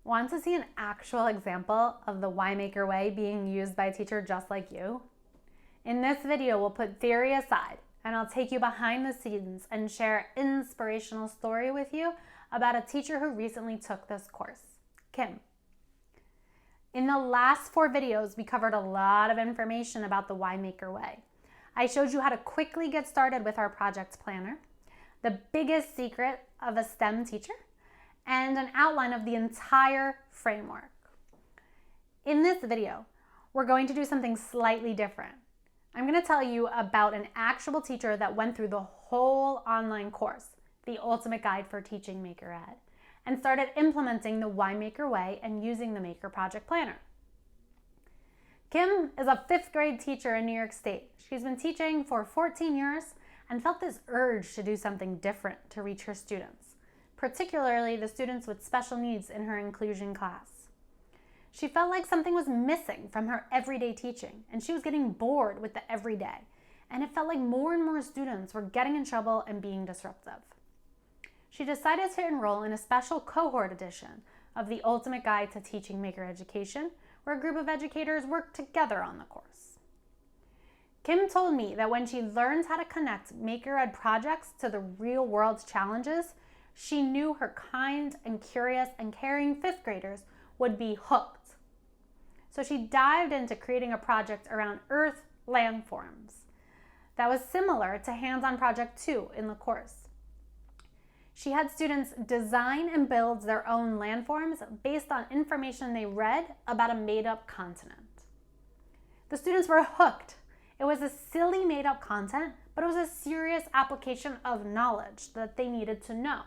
Want to see an actual example of the WhyMaker way being used by a teacher just like you? In this video, we'll put theory aside and I'll take you behind the scenes and share an inspirational story with you about a teacher who recently took this course, Kim. In the last 4 videos, we covered a lot of information about the WhyMaker way. I showed you how to quickly get started with our project planner, the biggest secret of a STEM teacher, and an outline of the entire framework. In this video, we're going to do something slightly different. I'm going to tell you about an actual teacher that went through the whole online course, the Ultimate Guide for Teaching Maker Ed, and started implementing the WhyMaker way and using the Maker Project Planner. Kim is a 5th grade teacher in New York State. She's been teaching for 14 years and felt this urge to do something different to reach her students, particularly the students with special needs in her inclusion class. She felt like something was missing from her everyday teaching, and she was getting bored with the everyday, and it felt like more and more students were getting in trouble and being disruptive. She decided to enroll in a special cohort edition of the Ultimate Guide to Teaching Maker Education, where a group of educators worked together on the course. Kim told me that when she learned how to connect Maker Ed projects to the real-world challenges, she knew her kind and curious and caring 5th graders would be hooked. So she dived into creating a project around Earth Landforms that was similar to Hands-On Project 2 in the course. She had students design and build their own landforms based on information they read about a made-up continent. The students were hooked. It was a silly made-up content, but it was a serious application of knowledge that they needed to know.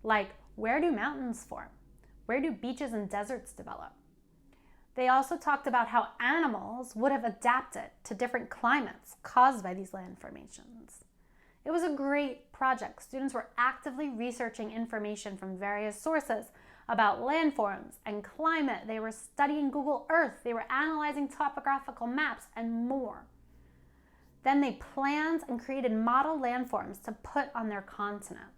Like, where do mountains form? Where do beaches and deserts develop? They also talked about how animals would have adapted to different climates caused by these land formations. It was a great project. Students were actively researching information from various sources about landforms and climate. They were studying Google Earth. They were analyzing topographical maps and more. Then they planned and created model landforms to put on their continent.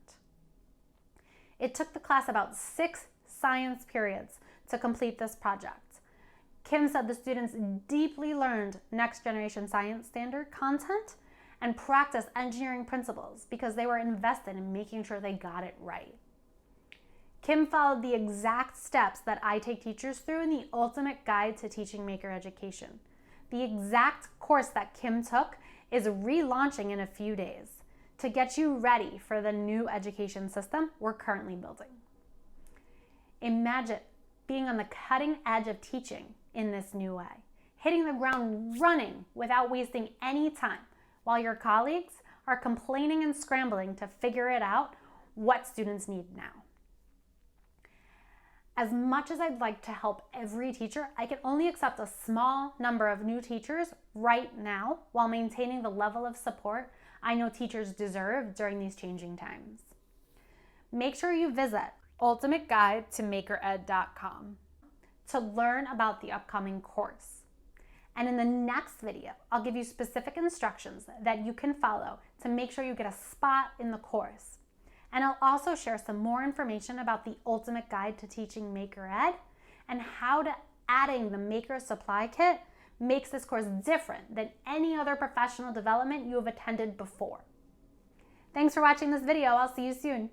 It took the class about 6 science periods to complete this project. Kim said the students deeply learned next generation science standard content and practiced engineering principles because they were invested in making sure they got it right. Kim followed the exact steps that I take teachers through in the Ultimate Guide to Teaching Maker Education. The exact course that Kim took is relaunching in a few days to get you ready for the new education system we're currently building. Imagine being on the cutting edge of teaching in this new way, hitting the ground running without wasting any time, while your colleagues are complaining and scrambling to figure it out what students need now. As much as I'd like to help every teacher, I can only accept a small number of new teachers right now while maintaining the level of support I know teachers deserve during these changing times. Make sure you visit ultimateguidetomakered.com to learn about the upcoming course. And in the next video, I'll give you specific instructions that you can follow to make sure you get a spot in the course. And I'll also share some more information about the Ultimate Guide to Teaching Maker Ed and how adding the Maker Supply Kit makes this course different than any other professional development you have attended before. Thanks for watching this video. I'll see you soon.